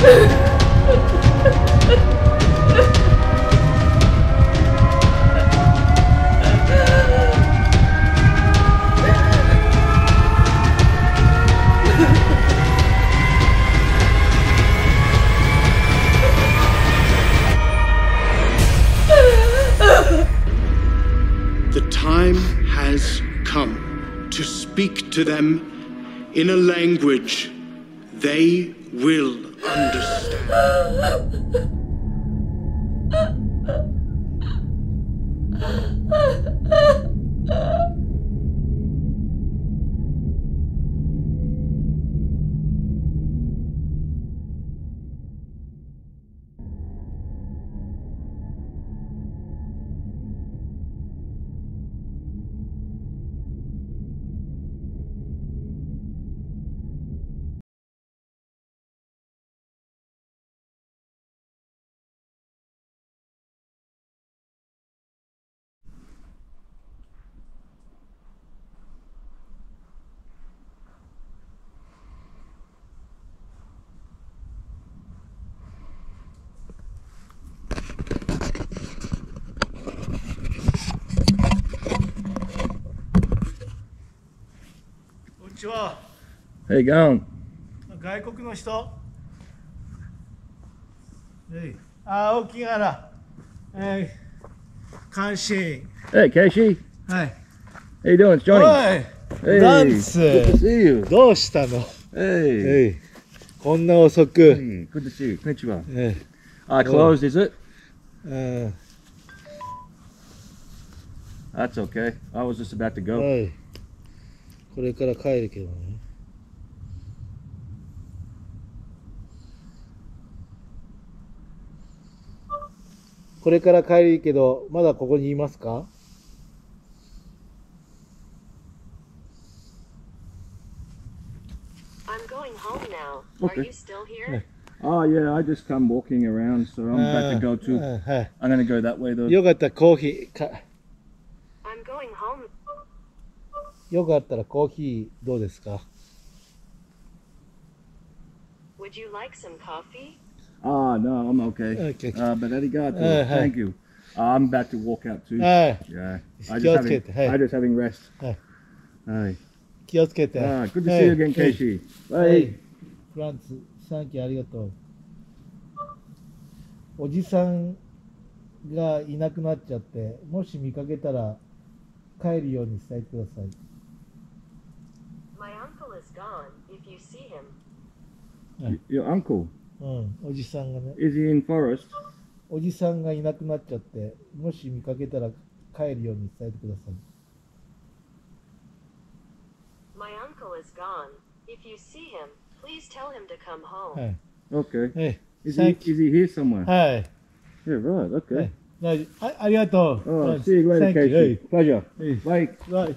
The time has come to speak to them in a language they will understand. How you going? 外国の人。Aokigahara。関心。Hey, Casey. はい。How you doing? It's Johnny. おい。 Hey, ダンス。 good to see you. どうしたの？ Hey. こんな遅く。 Hey, good to see you. Konnichiwa. Closed, is it? うん。 That's okay. I was just about to go. はい。これから帰るけどね。これから帰るけど、まだここにいますか？ I'm going home now. Okay. Are you still here? Oh, yeah, I just come walking around, so I'm about to go too. はい。 I'm going to go that way, though. よかったらコーヒーか。 I'm going home. よかったらコーヒーどうですか？ Would you like some coffee? Ah, no, I'm okay. Okay. But arigato. Hi. Thank you. I'm about to walk out too. はい。 Yeah. 気をつけて。はい。 I just having rest. はい。 Hi. 気をつけて。 Ah, good to see you again, Casey. はい。 Bye. フランツ、サンキューありがとう。おじさんがいなくなっちゃって、もし見かけたら帰るように伝えてください。 My uncle is gone. If you see him. Your uncle? うん、おじさんがね。 Is he in forest? おじさんがいなくなっちゃって、もし見かけたら帰るように伝えてください。 My uncle is gone. If you see him, please tell him to come home. はい。 Okay. はい。 Is he here somewhere? はい。 Yeah, right. Okay. はい、ありがとう。 Oh, see you later, Casey. Pleasure. はい。 Bye. はい。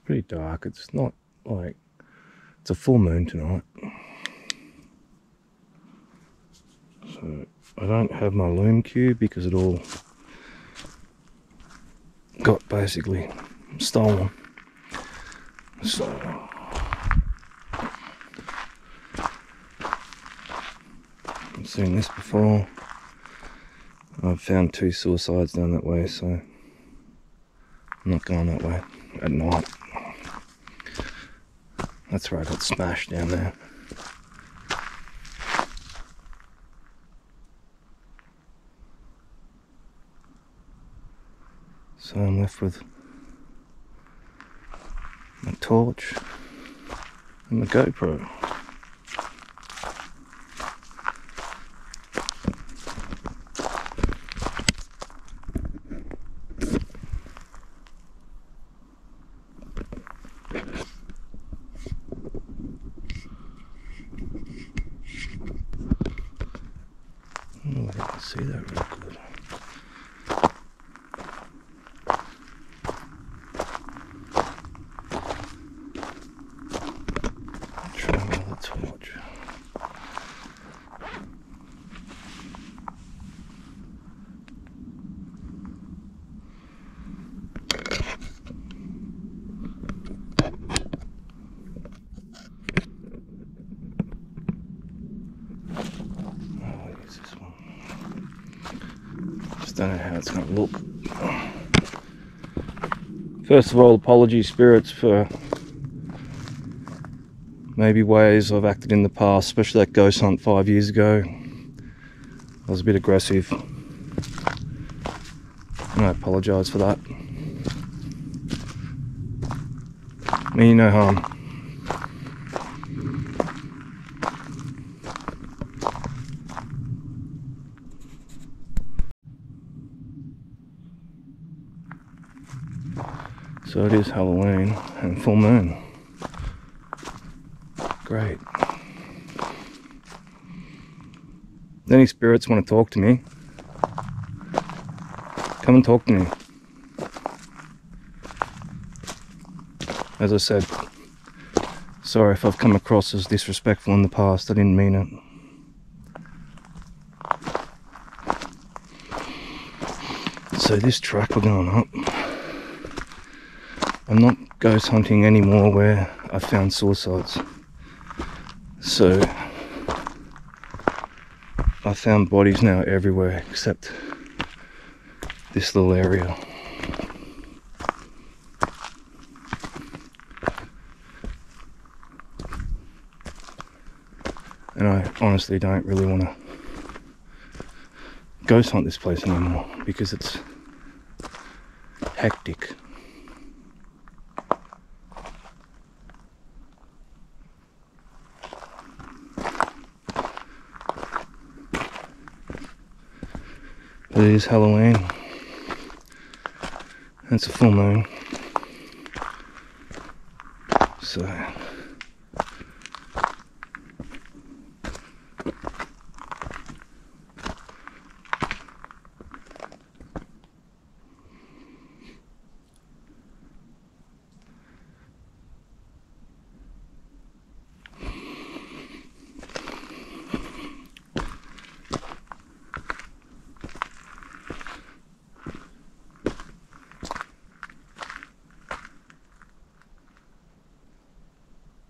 Pretty dark. It's not like it's a full moon tonight, so I don't have my loom cue because it all got basically stolen. So I've seen this before. I've found 2 suicides down that way, so I'm not going that way at night. That's where I got smashed down there. So I'm left with my torch and my GoPro. see that real good. Try another torch. Don't know how it's going to look. First of all, apologies spirits for maybe ways I've acted in the past, especially that ghost hunt 5 years ago. I was a bit aggressive and I apologise for that. Mean you no harm. So it is Halloween and full moon. Great. Any spirits want to talk to me? Come and talk to me. As I said, sorry if I've come across as disrespectful in the past, I didn't mean it. So this track we're going up, I'm not ghost hunting anymore where I found suicides. So I found bodies now everywhere except this little area. And I honestly don't really want to ghost hunt this place anymore because it's hectic. But it is Halloween. It's a full moon. So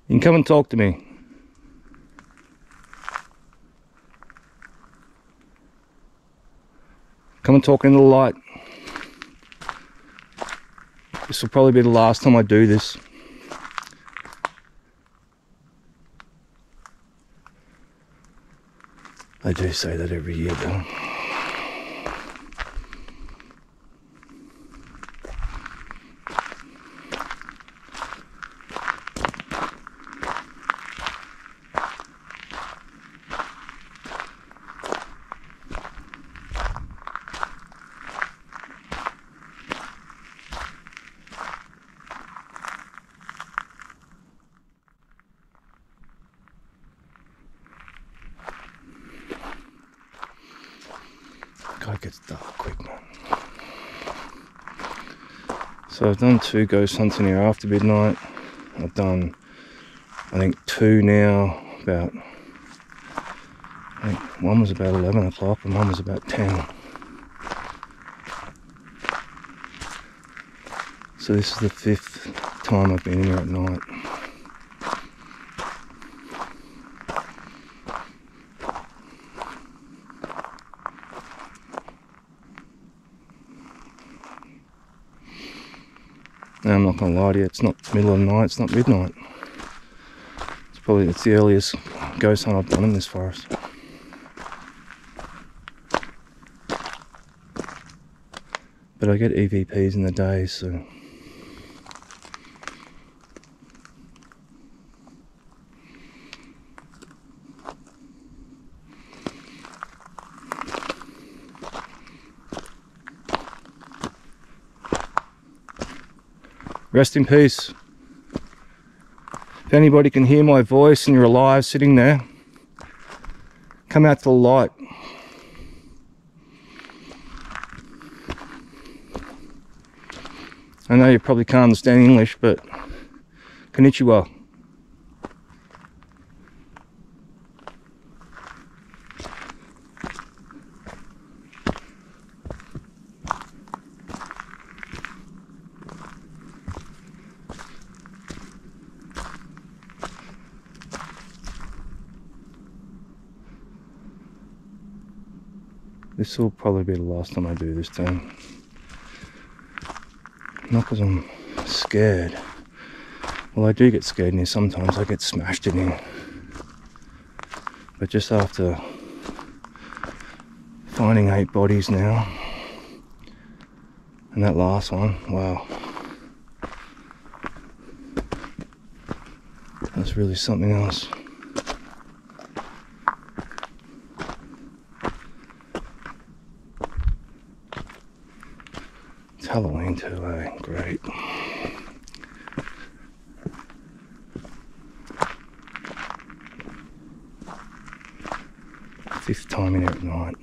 you can come and talk to me. Come and talk into the light. This will probably be the last time I do this. I do say that every year though. God, gets dark quick, man. So I've done 2 ghost hunts in here after midnight. I've done, I think, 2 now, about, I think one was about 11 o'clock and one was about 10. So this is the 5th time I've been in here at night. Now I'm not going to lie to you, it's not middle of the night, it's not midnight. It's the earliest ghost hunt I've done in this forest. But I get EVPs in the day, so rest in peace. If anybody can hear my voice and you're alive sitting there, come out to the light. I know you probably can't understand English, but konnichiwa. This will probably be the last time I do this turn. Not because I'm scared. Well, I do get scared in here sometimes. I get smashed in here. But just after finding 8 bodies now, and that last one, wow. That's really something else. It's Halloween too, eh? Great. Fifth time in here at night.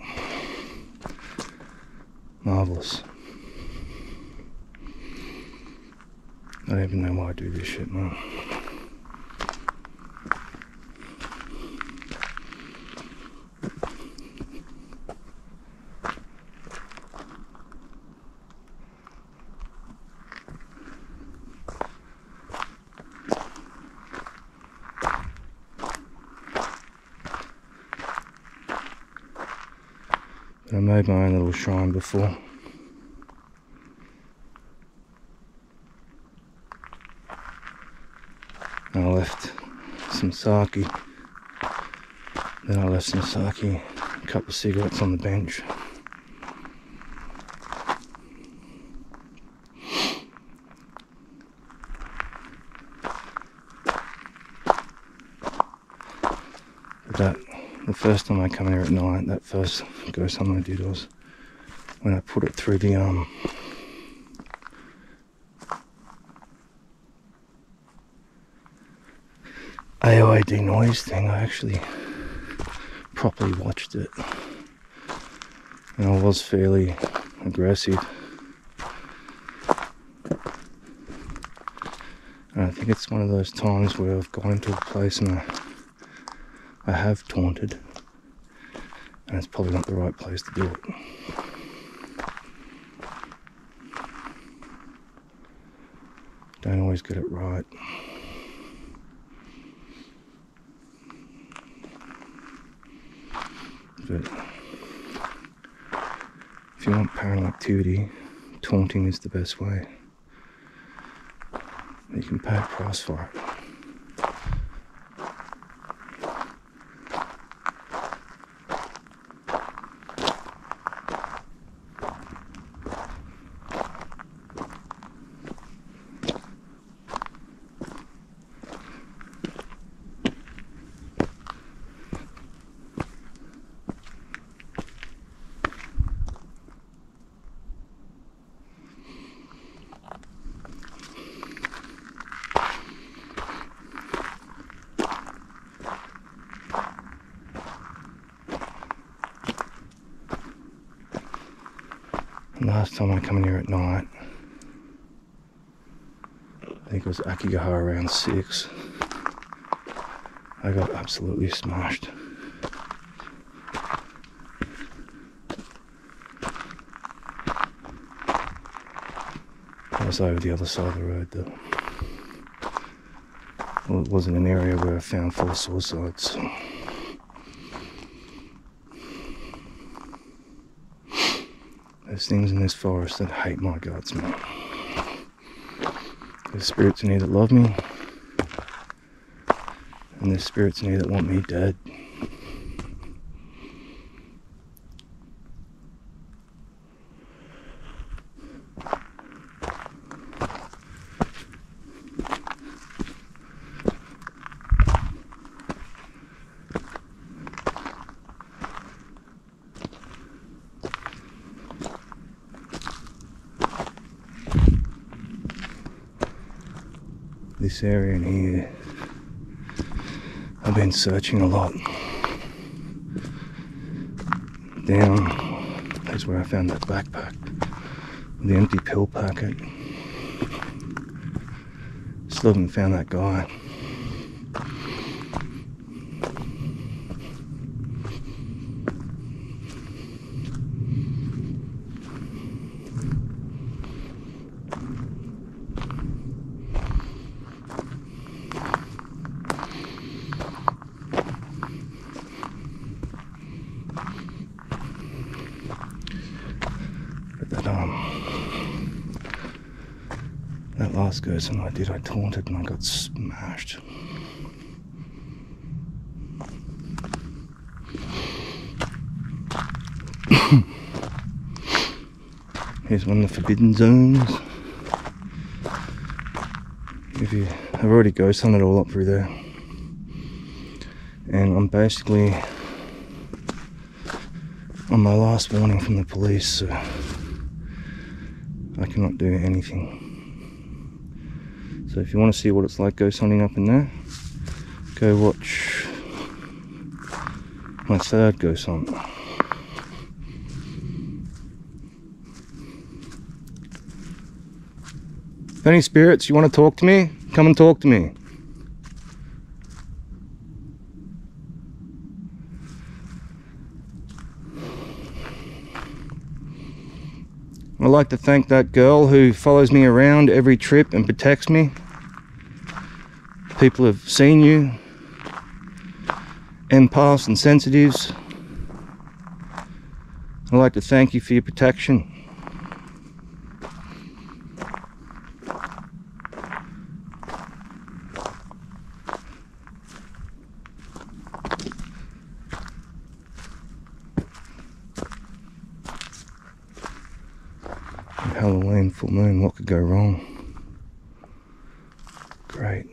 Marvellous. I don't even know why I do this shit, man. I made my own little shrine before. And I left some sake. Then I left some sake, a couple of cigarettes on the bench. But the first time I come here at night, that first ghost hunt I did was when I put it through the AOAD noise thing. I actually properly watched it, and I was fairly aggressive. And I think it's one of those times where I've gone into a place and I have taunted, and it's probably not the right place to do it. Don't always get it right. But if you want paranormal activity, taunting is the best way. You can pay a price for it. Last time I come in here at night, I think it was Aokigahara around 6. I got absolutely smashed. I was over the other side of the road though. Well, it wasn't an area where I found 4 suicides. So. There's things in this forest that hate my guts, man. There's spirits in here that love me, and there's spirits in here that want me dead. This area in here, I've been searching a lot. Down is where I found that backpack, the empty pill packet. Still haven't found that guy. But that last ghost hunt I did, I taunted and I got smashed. Here's one of the forbidden zones. I've already ghost hunted all up through there, and I'm basically on my last warning from the police, so I cannot do anything. So if you want to see what it's like ghost hunting up in there, go watch my third ghost hunt. Any spirits, you want to talk to me? Come and talk to me. I'd like to thank that girl who follows me around every trip and protects me. People have seen you, empaths and sensitives. I'd like to thank you for your protection. Halloween, full moon, what could go wrong? Great.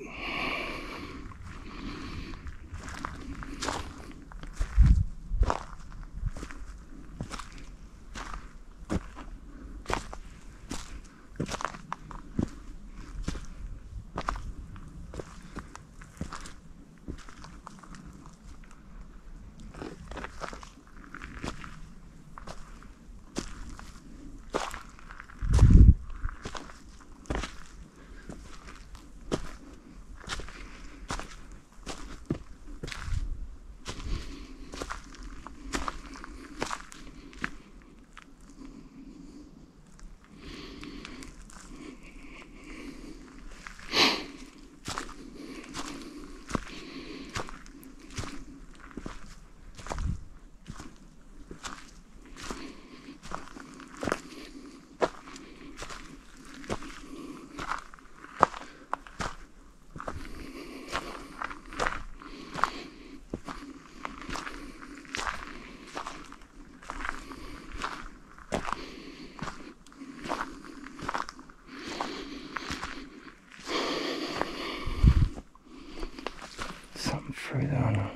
Through there, I know.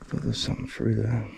But there's something through there.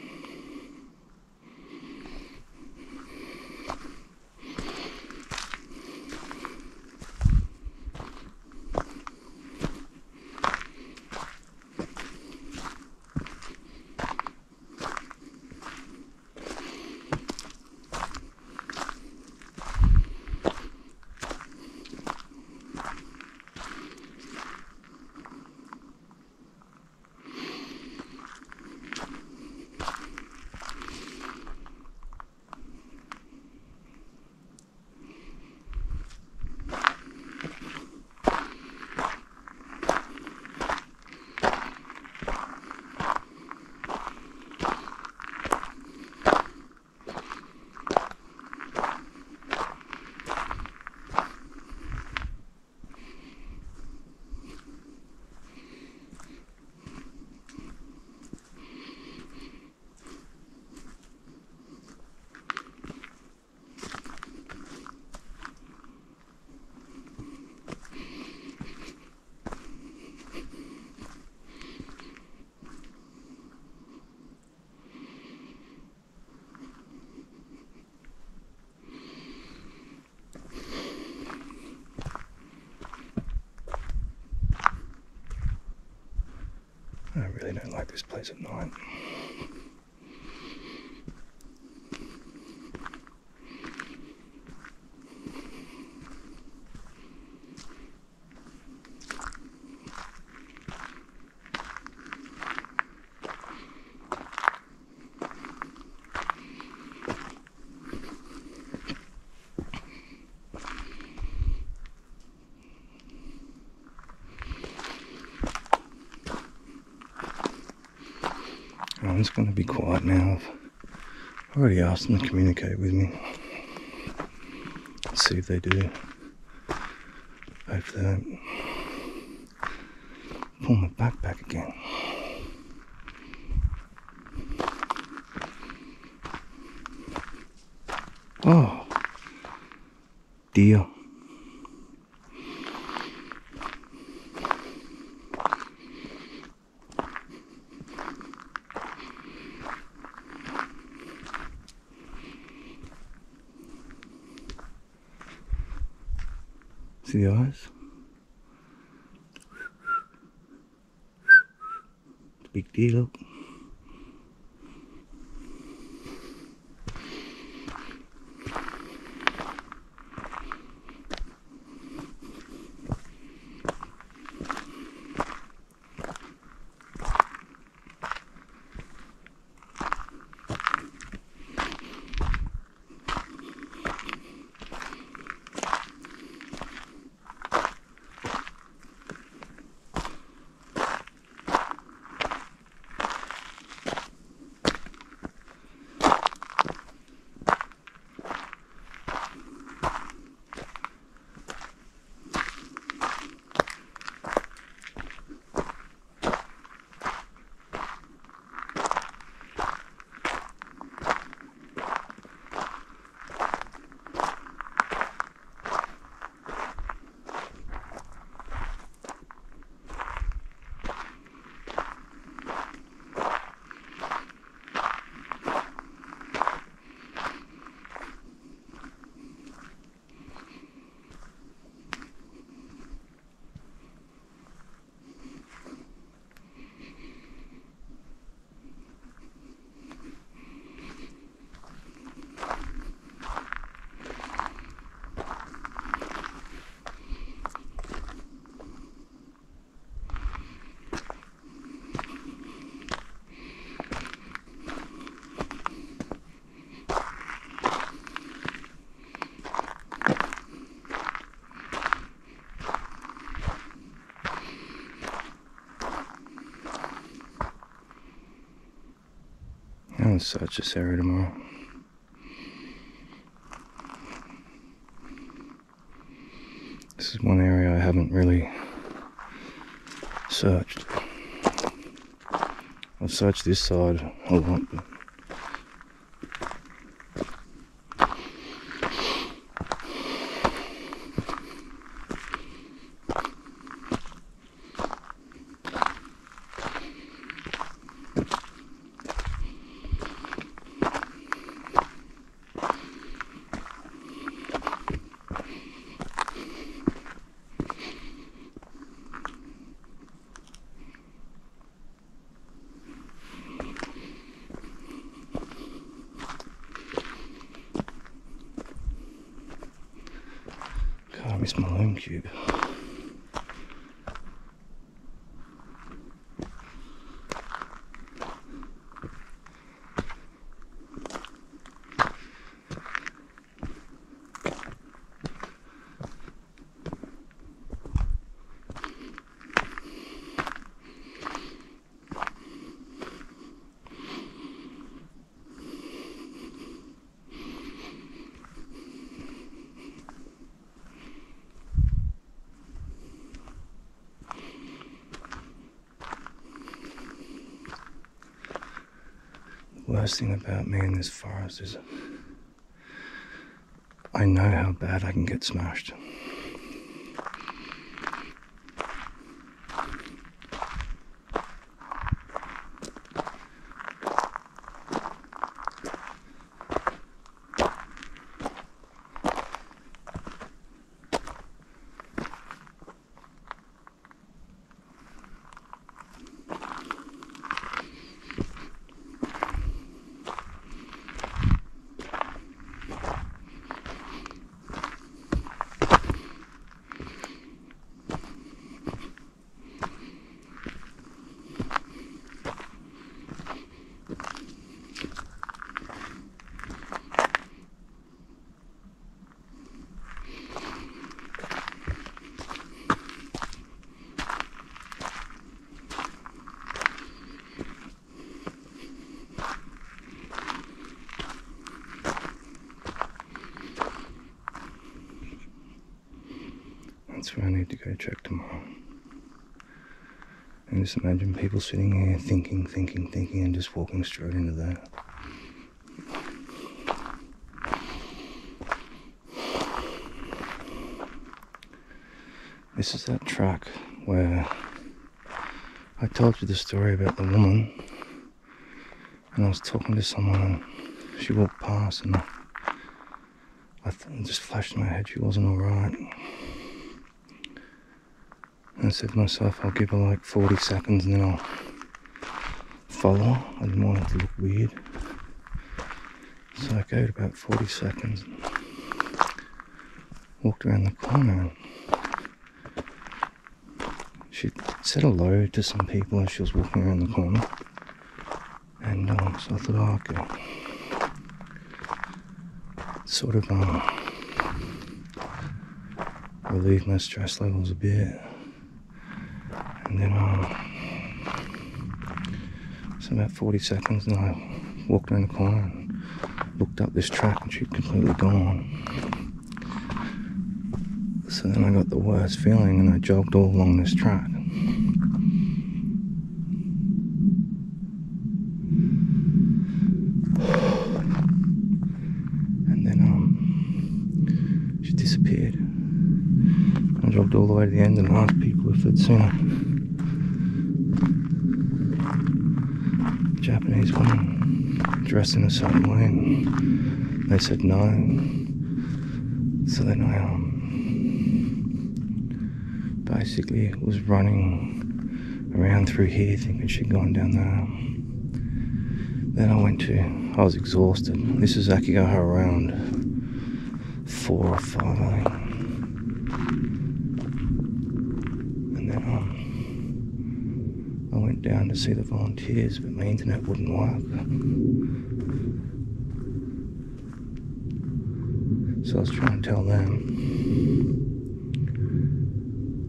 I really don't like this place at night. Everyone's going to be quiet now. I've already asked them to communicate with me. Let's see if they do. Hope they don't pull my backpack again. Oh, dear. See the eyes? Big deal. I'm gonna search this area tomorrow. This is one area I haven't really searched. I've searched this side a lot, but I miss my home cube. Worst thing about me in this forest is I know how bad I can get smashed. That's where I need to go check tomorrow. And just imagine people sitting here thinking, and just walking straight into that. This is that track where I told you the story about the woman, and I was talking to someone and she walked past, and it just flashed in my head she wasn't alright. And I said to myself, I'll give her like 40 seconds and then I'll follow. I didn't want it to look weird. So I gave it about 40 seconds, walked around the corner, and she said hello to some people as she was walking around the corner. And so I thought, oh, okay. Sort of relieved my stress levels a bit. And then so about 40 seconds, and I walked around the corner and looked up this track, and she'd completely gone. So then I got the worst feeling, and I jogged all along this track. And then she disappeared. I jogged all the way to the end and asked people if they'd seen her. Japanese woman dressed in a certain way, and they said no. So then I basically was running around through here thinking she'd gone down there. Then I was exhausted. This is Aokigahara around 4 or 5, I think. And then I went down to see the volunteers, but my internet wouldn't work. So I was trying to tell them,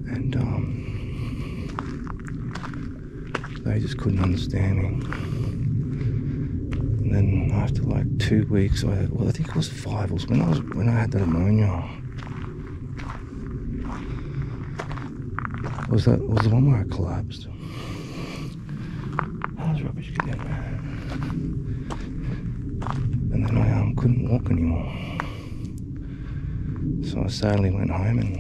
and they just couldn't understand me. And then after like 2 weeks, I think it was 5, was when I had that ammonia. Was the one where I collapsed? That was rubbish, get down there. And then I couldn't walk anymore. So I sadly went home, and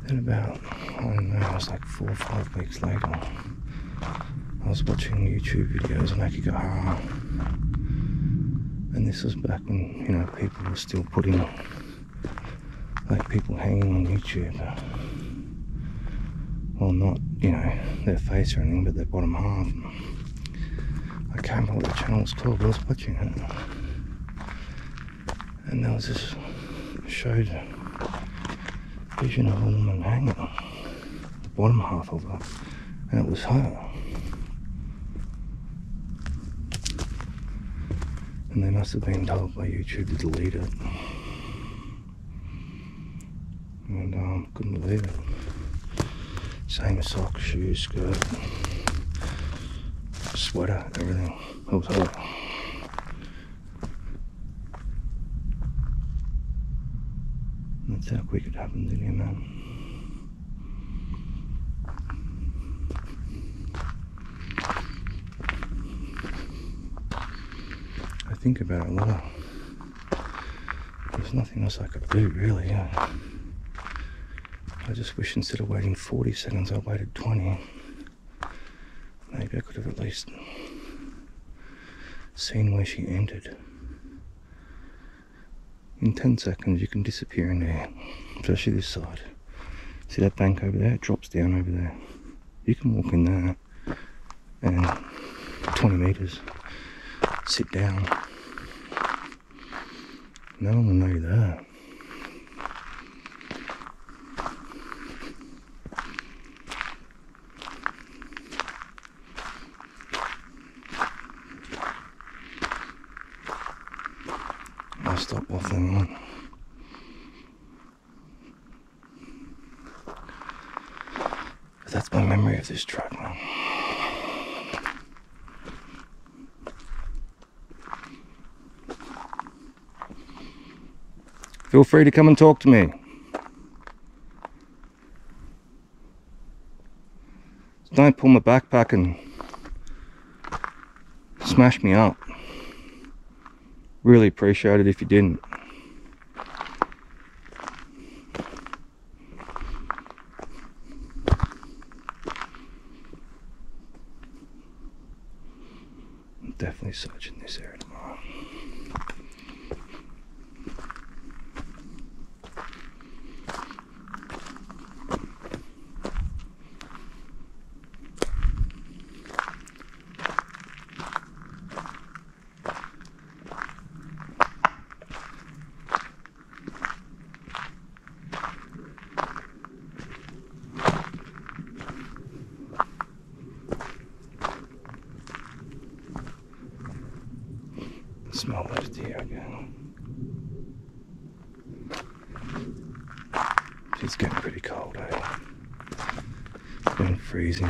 then about, I don't know, it was like 4 or 5 weeks later, I was watching YouTube videos on Aokigahara. And this was back when, you know, people were still putting, like, people hanging on YouTube. Well, not, you know, their face or anything, but their bottom half. I can't remember what the channel was called, but I was watching it. And there was this, showed a vision of a woman hanging on the bottom half of her, and it was her. And they must have been told by YouTube to delete it. And couldn't believe it. Same socks, shoes, skirt, sweater, everything. It was her. That's how quick it happens in here, man. I think about it a lot. There's nothing else I could do, really. Yeah. I just wish instead of waiting 40 seconds, I waited 20. Maybe I could have at least seen where she entered. In 10 seconds, you can disappear in there, especially this side. See that bank over there? It drops down over there. You can walk in there and 20 meters, sit down. No one will know you're there. I'll stop waffling on. But that's my memory of this track, man. Feel free to come and talk to me. Don't pull my backpack and smash me up. Really appreciate it if you didn't. I'm definitely searching this area tomorrow. Smell those deer again. It's getting pretty cold, eh? It's been freezing.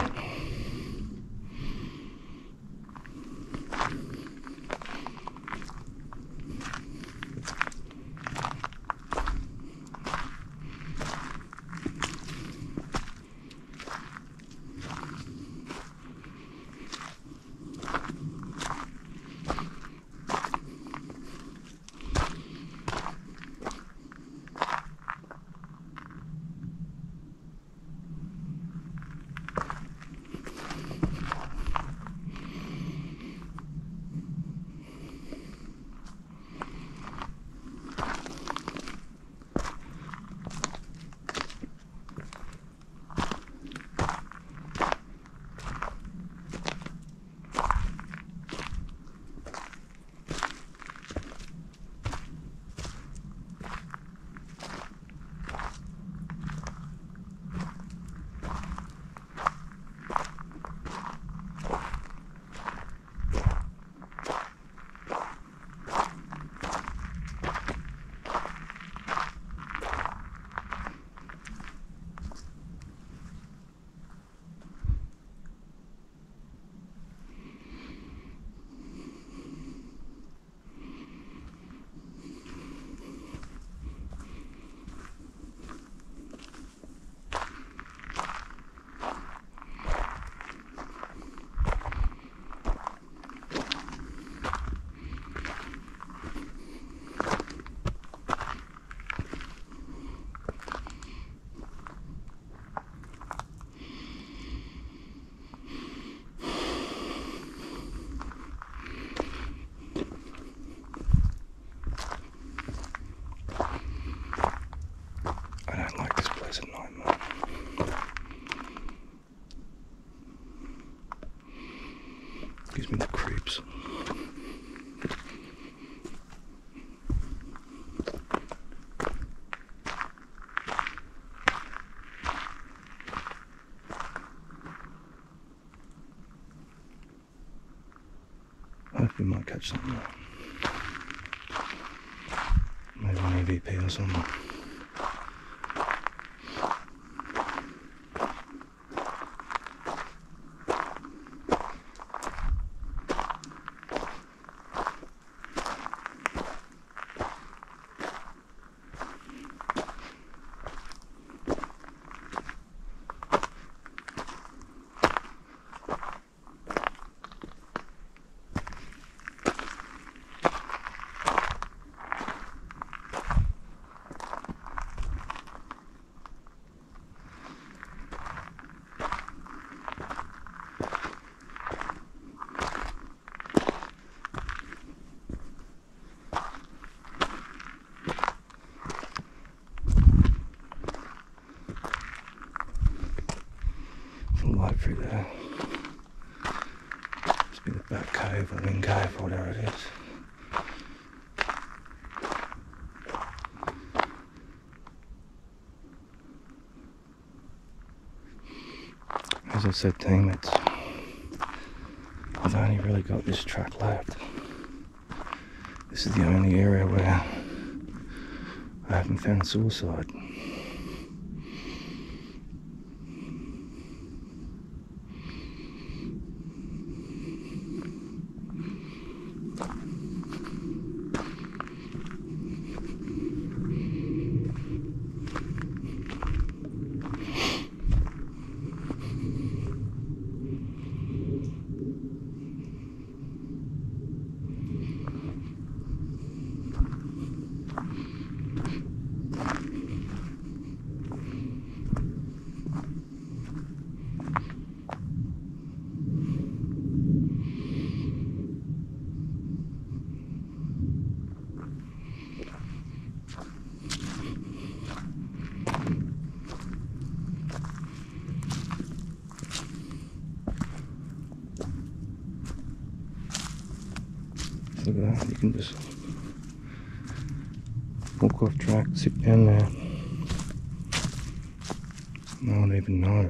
Gives me the creeps. Hopefully we might catch something. Maybe an EVP or something. Light through there. Must be the back cave or in cave or whatever it is. As I said, team, I've only really got this track left. This is the only area where I haven't found suicide. Look at that, you can just walk off track, sit down there. No one even know.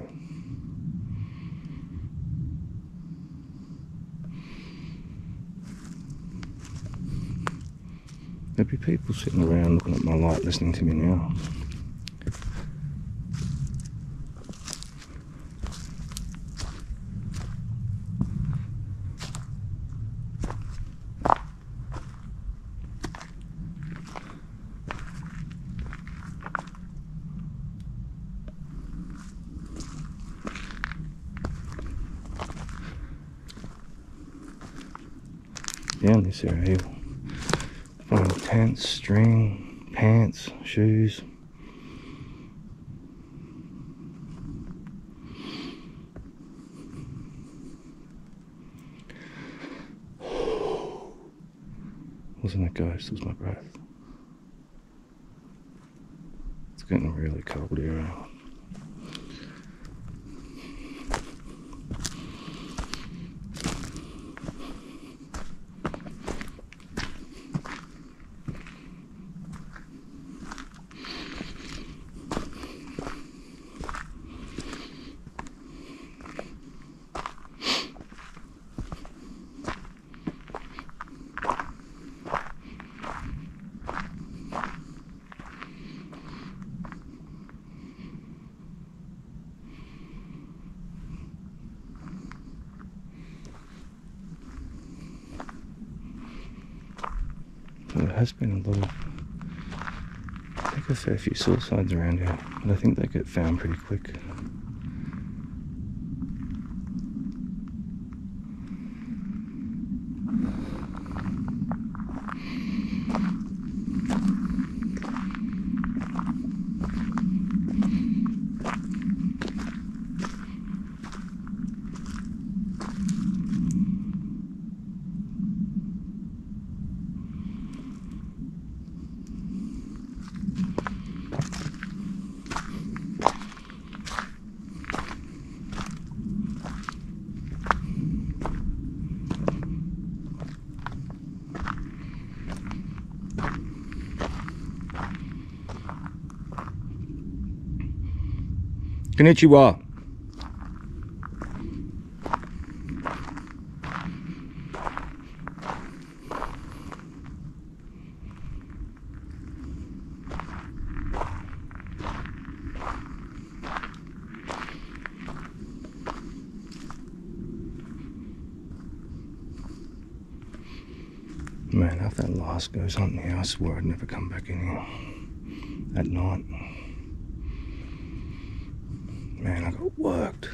There'd be people sitting around looking at my light, listening to me now. Down this area, find tents, string, pants, shoes. Wasn't a ghost, it was my breath. It's getting really cold here now. There has been a lot of, I think a fair few suicides around here, but I think they get found pretty quick. Konnichiwa. Man, if that last goes on here, I swear I'd never come back in here at night. Man, I got worked.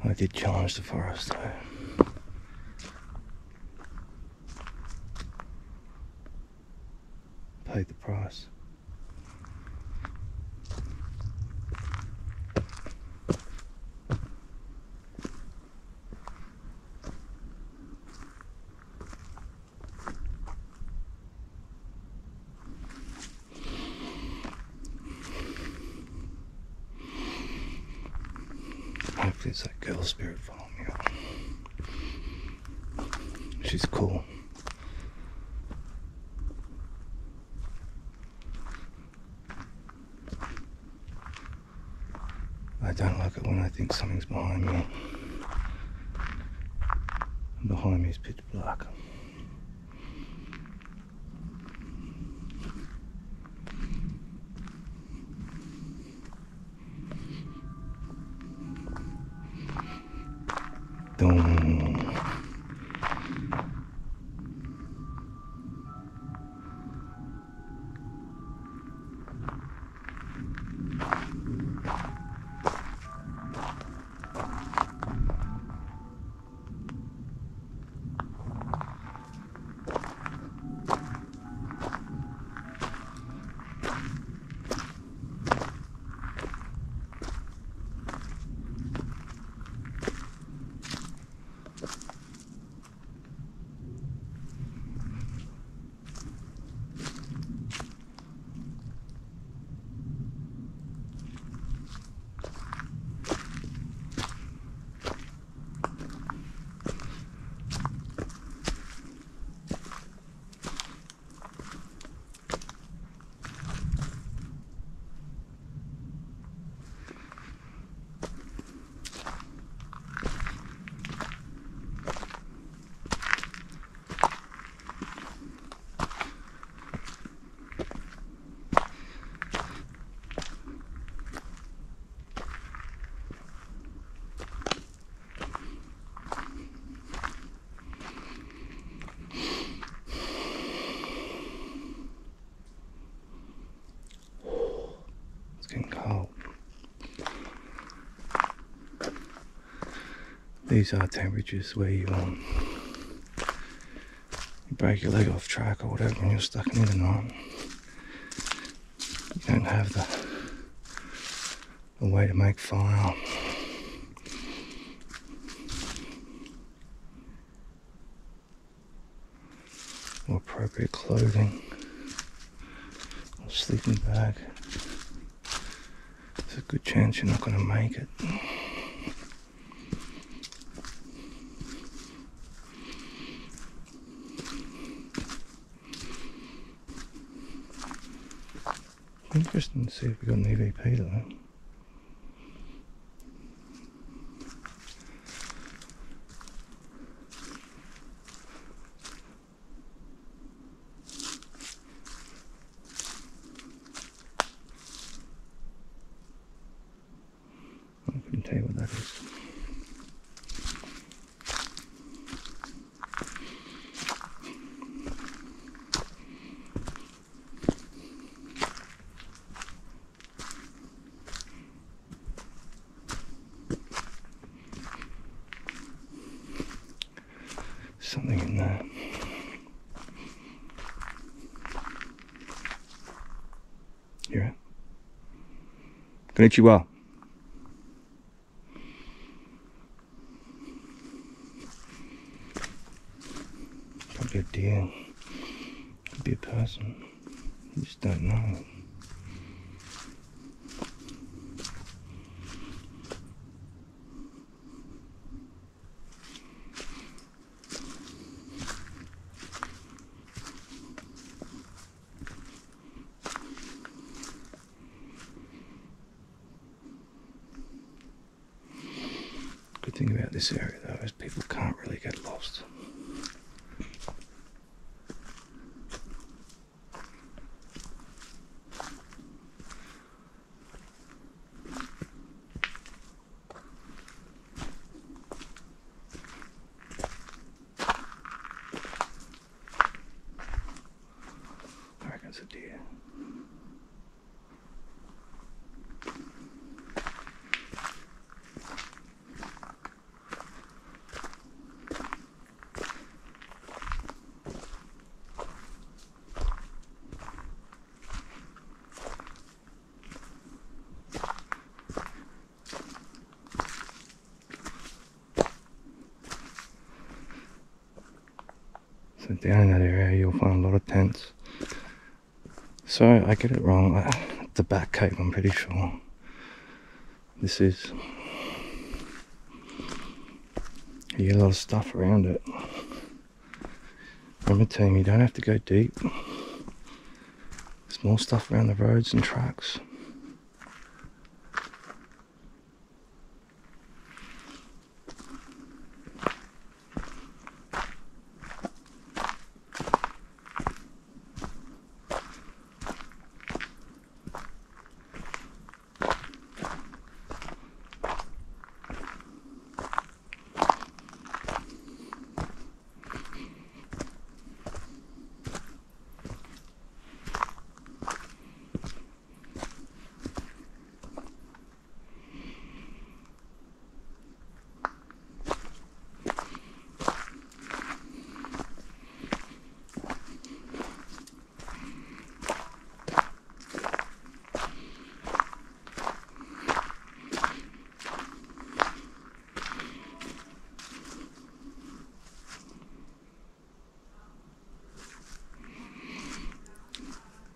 I did challenge the forest though. Paid the price. Hopefully it's that girl spirit following me up. She's cool. I don't like it when I think something's behind me. And behind me is pitch black. Dum. These are temperatures where you break your leg off track or whatever and you're stuck in the night. You don't have the way to make fire. Or appropriate clothing. Or sleeping bag. There's a good chance you're not going to make it. Interesting to see if we got an EVP though. I couldn't tell you what that is. Something in there. Hear it? Konnichiwa. Could be a deer. Could be a person. You just don't know. Good thing about this area though is people can't really get lost. I reckon it's a deer. So down in that area you'll find a lot of tents. So I get it wrong, the back cave I'm pretty sure. This is. You get a lot of stuff around it. Remember team, you don't have to go deep. There's more stuff around the roads and tracks.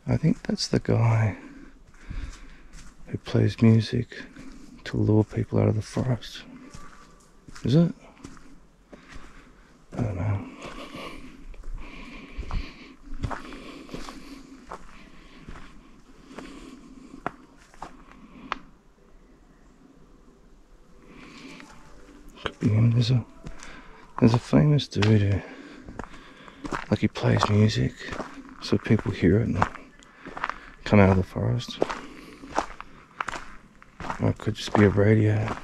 I think that's the guy who plays music to lure people out of the forest. Is it? I don't know. Could be him. There's a famous dude who, like, he plays music so people hear it and come out of the forest. Or it could just be a radio.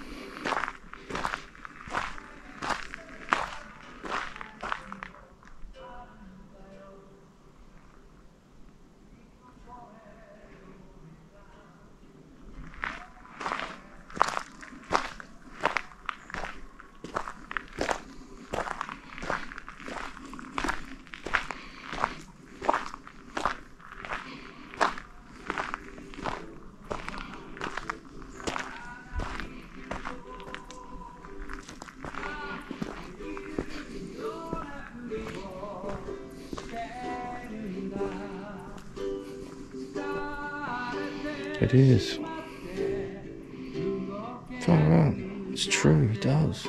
It is. Far out. It's true, he does.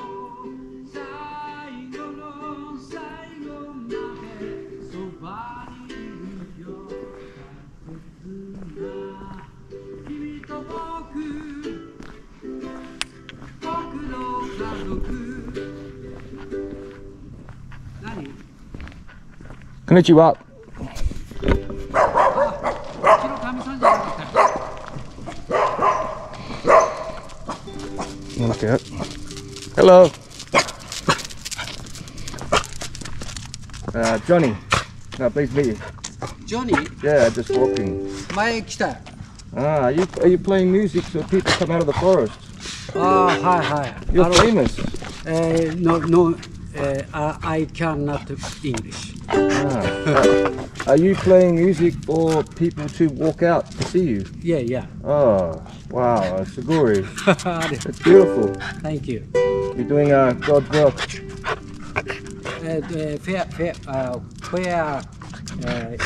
Konnichiwa. Look out. Hello. Johnny. Please meet you. Johnny, Yeah, just walking. 前来た。Ah, are you playing music so people come out of the forest? はいはい。You're famous. No, I cannot English. Are you playing music for people to walk out to see you? Yeah. Oh, wow, Saguri. That's beautiful. Thank you. You're doing God's work. Where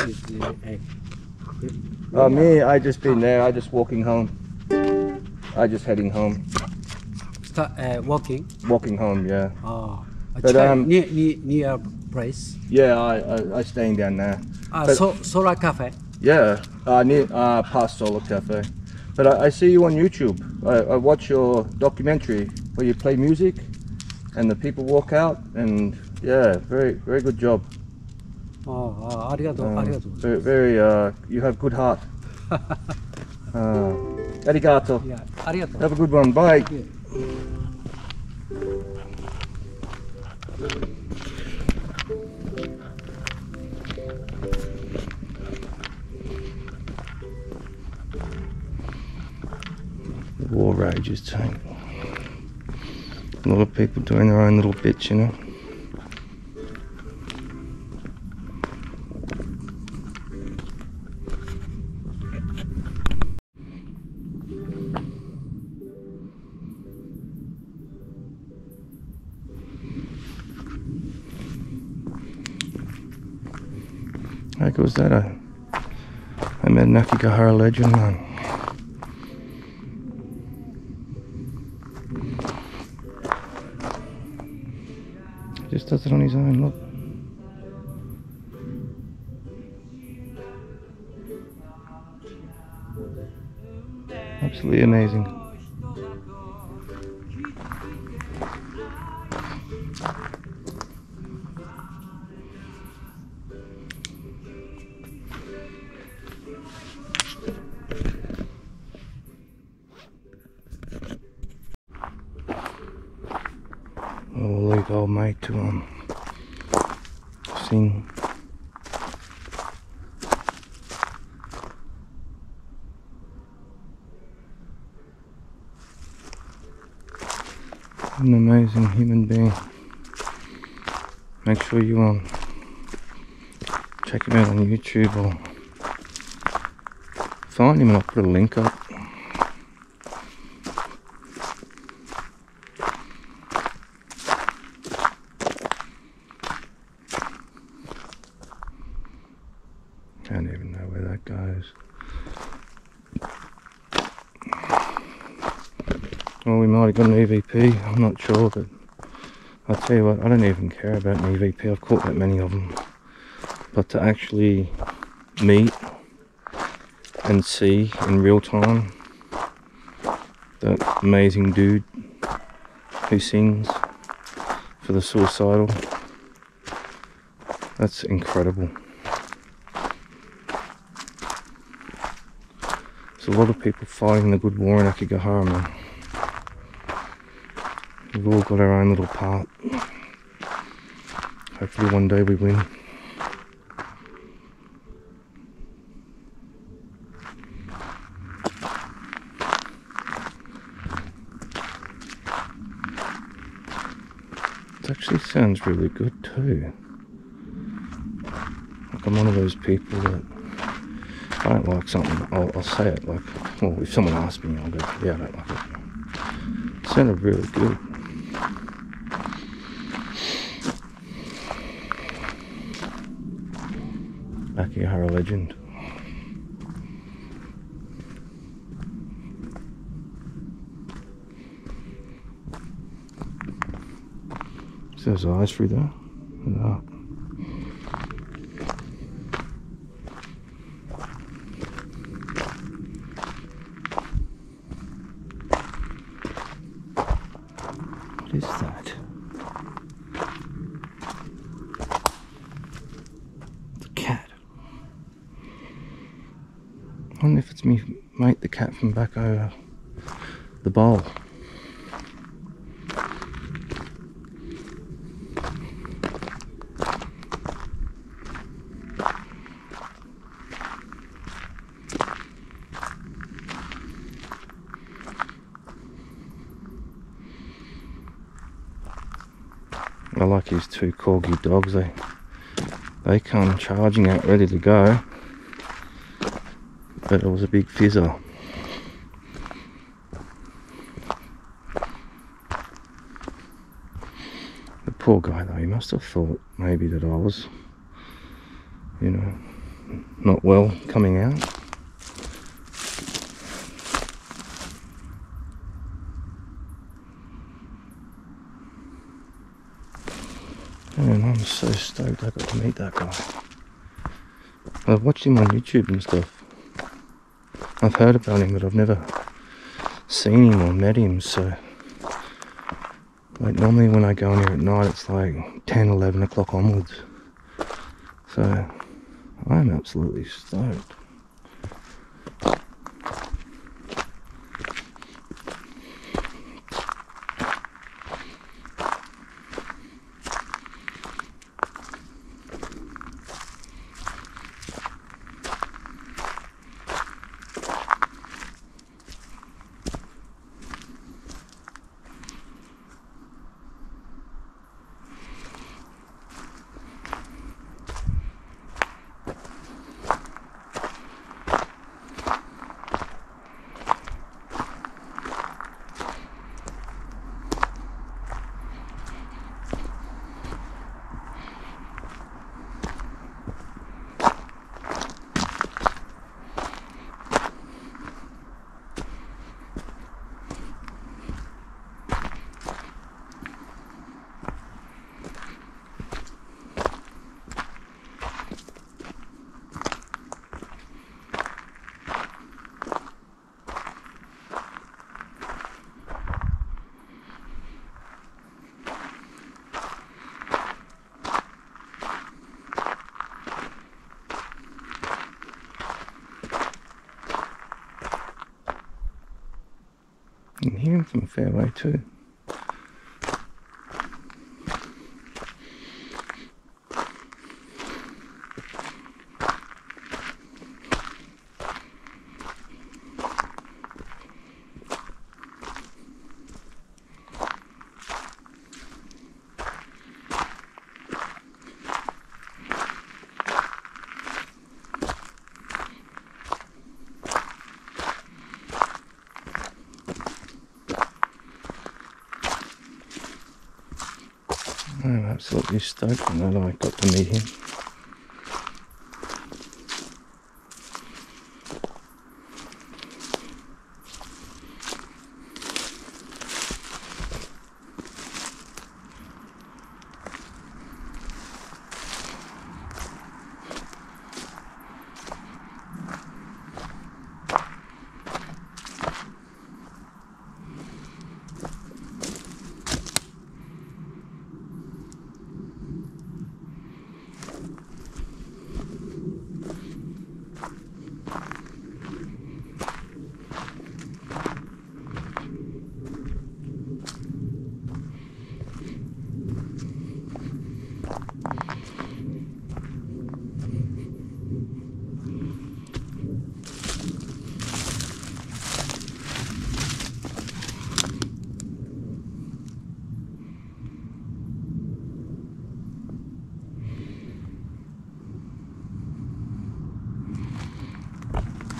is Me, I just been there. I just walking home. I just heading home. walking? Walking home, yeah. But, But, near place. Yeah, I staying down there. But- Solar Cafe. Yeah, near past Solar Cafe. But I see you on YouTube. I watch your documentary where you play music and the people walk out, and yeah, very good job. ありがとう。 Very, you have good heart. Arigato. いや、ありがとう。 Have a good one. Bye. The war rages too. A lot of people doing their own little bits, you know. How good was that? I met an Aokigahara legend, man. He just does it on his own, look. Absolutely amazing. We'll leave old mate to sing. An amazing human being. Make sure you check him out on YouTube or find him, and I'll put a link up. I don't even know where that goes. Well, we might have got an EVP, I'm not sure, but I'll tell you what, I don't even care about an EVP, I've caught that many of them. But to actually meet and see in real time that amazing dude who sings for the suicidal, that's incredible. There's a lot of people fighting the good war in Aokigahara, man. We've all got our own little part. Hopefully one day we win. It actually sounds really good too. Like, I'm one of those people that if I don't like something, I'll say it. Like, well, if someone asks me, I'll go, yeah, I don't like it. It sounded really good. Aokigahara legend. those eyes through there. No. What is that? It's a cat. I wonder if it's me mate the cat from back over the bowl. I like his two corgi dogs. They come charging out ready to go, but it was a big fizzer. The poor guy though, he must have thought maybe that I was, you know, not well coming out. And I'm so stoked I got to meet that guy. I've watched him on YouTube and stuff. I've heard about him, but I've never seen him or met him, so like normally when I go in here at night it's like 10, 11 o'clock onwards. So I'm absolutely stoked. You can hear him from a fair way too. I'm absolutely stoked that I got to meet him.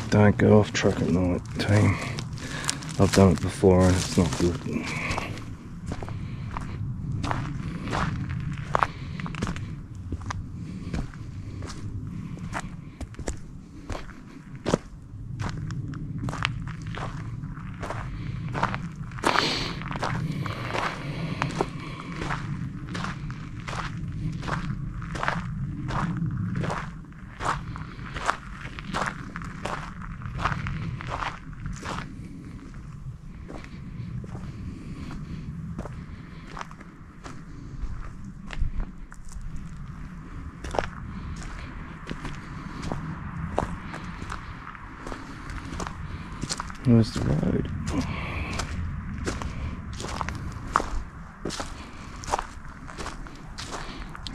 Don't go off track at night, team. I've done it before and it's not good. Where's the road?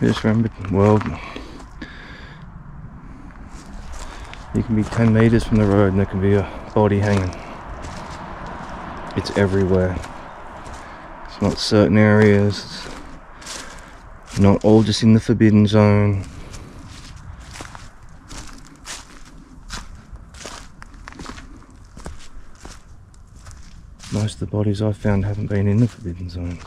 I just remembered, well, you can be 10 metres from the road and there can be a body hanging. It's everywhere. It's not certain areas. It's not all just in the forbidden zone. Most of the bodies I've found haven't been in the forbidden zones.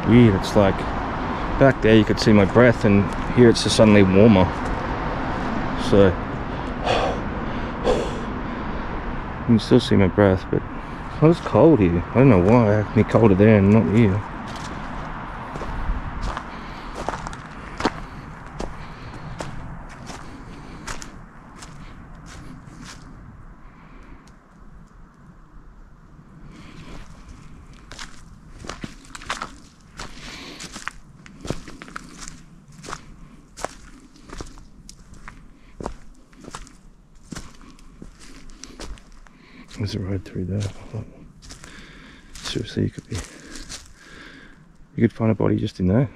Weird, it's like back there you could see my breath and here it's just suddenly warmer, so you can still see my breath, but it's cold here. I don't know why it can be colder there and not here. There's a road through there. I thought, seriously, you could find a body just in there.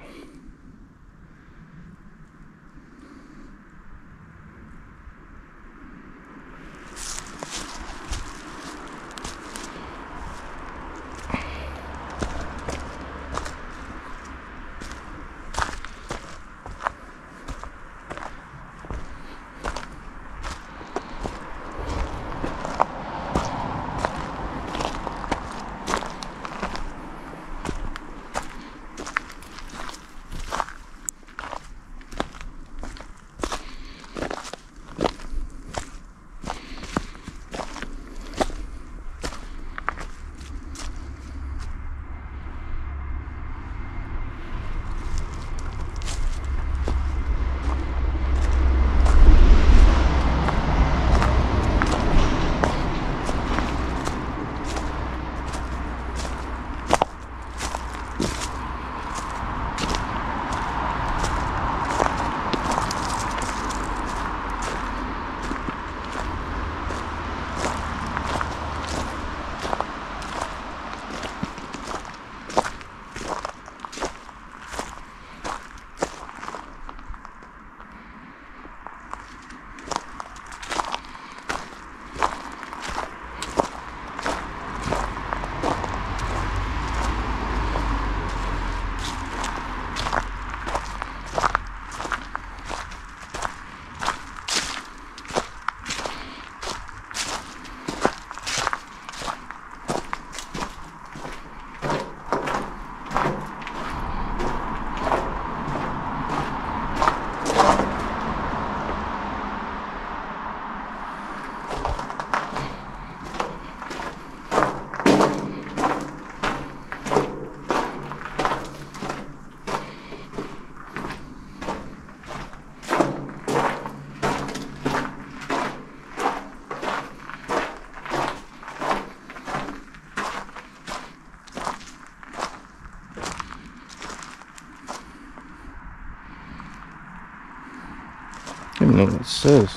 I don't even know what it says.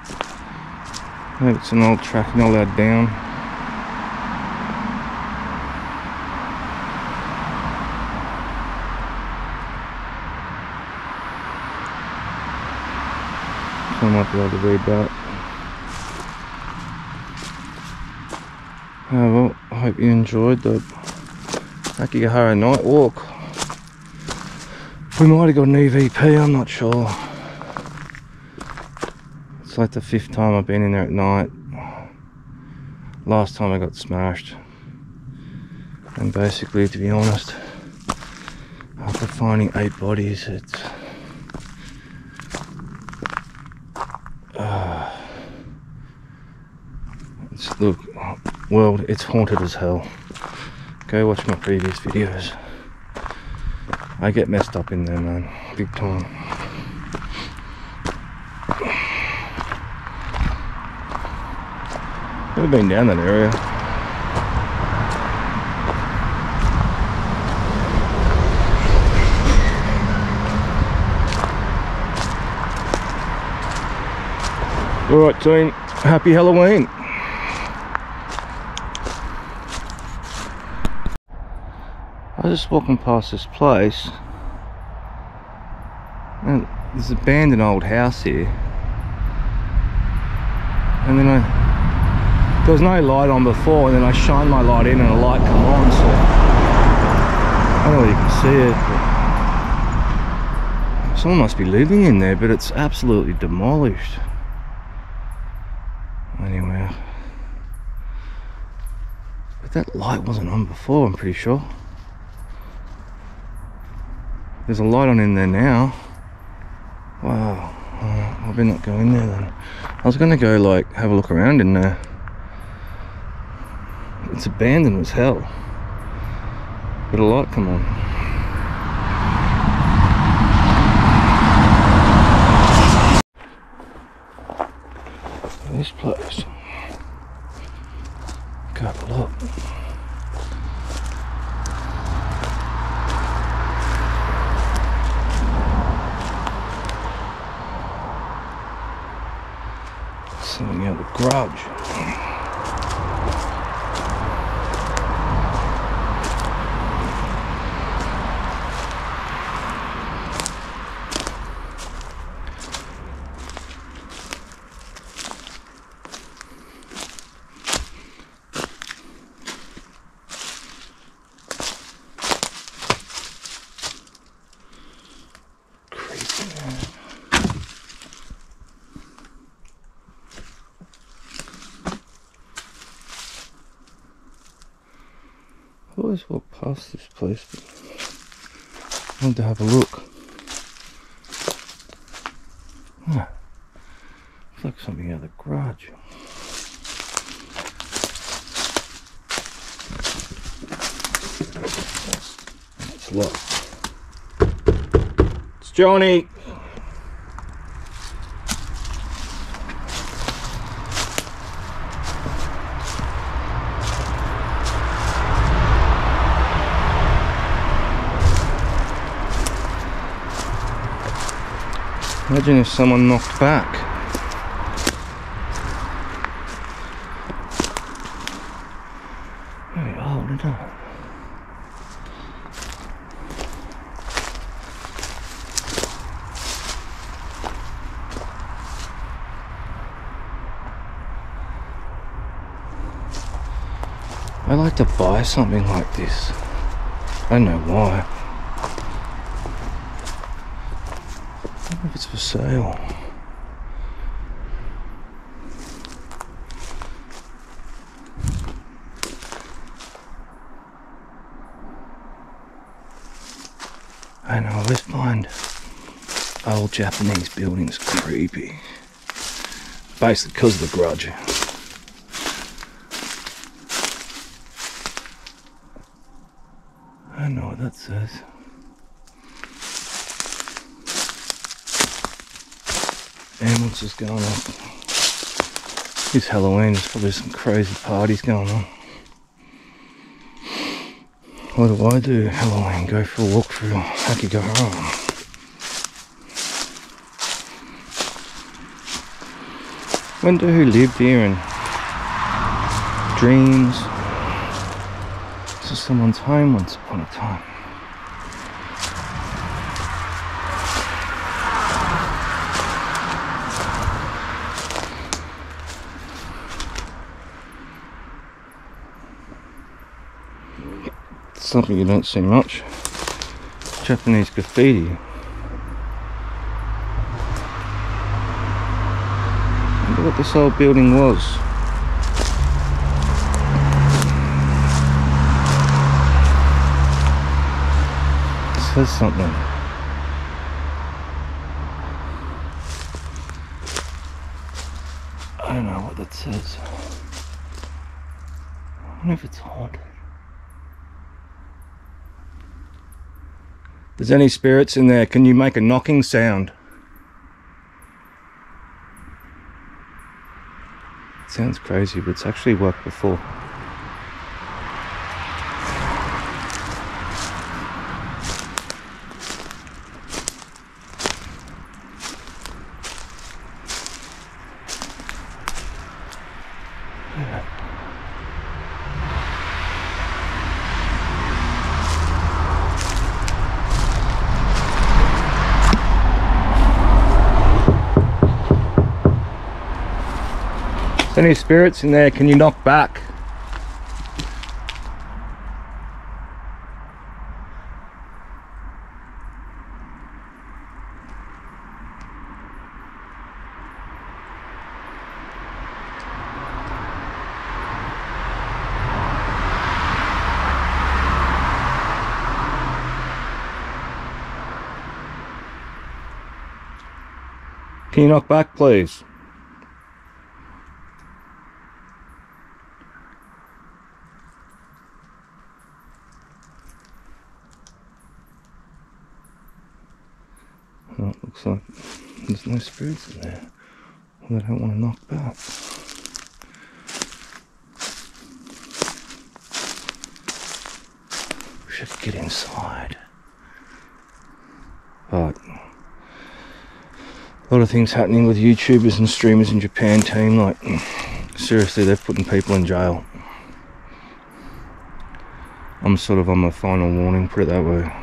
I think it's an old track and all that down. So I might be able to read that. Well, I hope you enjoyed the Aokigahara night walk. We might have got an EVP, I'm not sure. It's like the 5th time I've been in there at night. Last time I got smashed. And basically, to be honest, after finding 8 bodies, look, world, it's haunted as hell. Go watch my previous videos. I get messed up in there, man, big time. Never been down that area. Alright team, happy Halloween. I was just walking past this place and there's an abandoned old house here, and then there was no light on before, and then I shined my light in and a light come on, so I don't know if you can see it, but someone must be living in there, but it's absolutely demolished. Anyway, but that light wasn't on before, I'm pretty sure. There's a light on in there now. Wow. I better not go in there then. I was gonna go like have a look around in there. It's abandoned as hell. But a light come on. This place. Go have a look. Something out of the garage. I always walk past this place, but I wanted to have a look. Ah, looks like something out of the garage. It's locked. It's Johnny! Imagine if someone knocked back. Very old, isn't it? I like to buy something like this. I don't know why. I don't know if it's for sale. I know, I always find old Japanese buildings creepy. Basically because of the grudge. I don't know what that says. Ambulance is going off. It's Halloween, there's probably some crazy parties going on. What do I do Halloween? Go for a walk through Aokigahara. Wonder who lived here and dreams. This was someone's home once upon a time. Something you don't see much. Japanese graffiti. wonder what this old building was. It says something. I don't know what that says. I wonder if it's haunted. If there's any spirits in there, can you make a knocking sound? It sounds crazy, but it's actually worked before. Any spirits in there, can you knock back? Can you knock back, please? Oh, it looks like there's no spirits in there. Well, they don't want to knock back. We should get inside. But a lot of things happening with YouTubers and streamers in Japan, team. Like, seriously, they're putting people in jail. I'm sort of on my final warning, put it that way.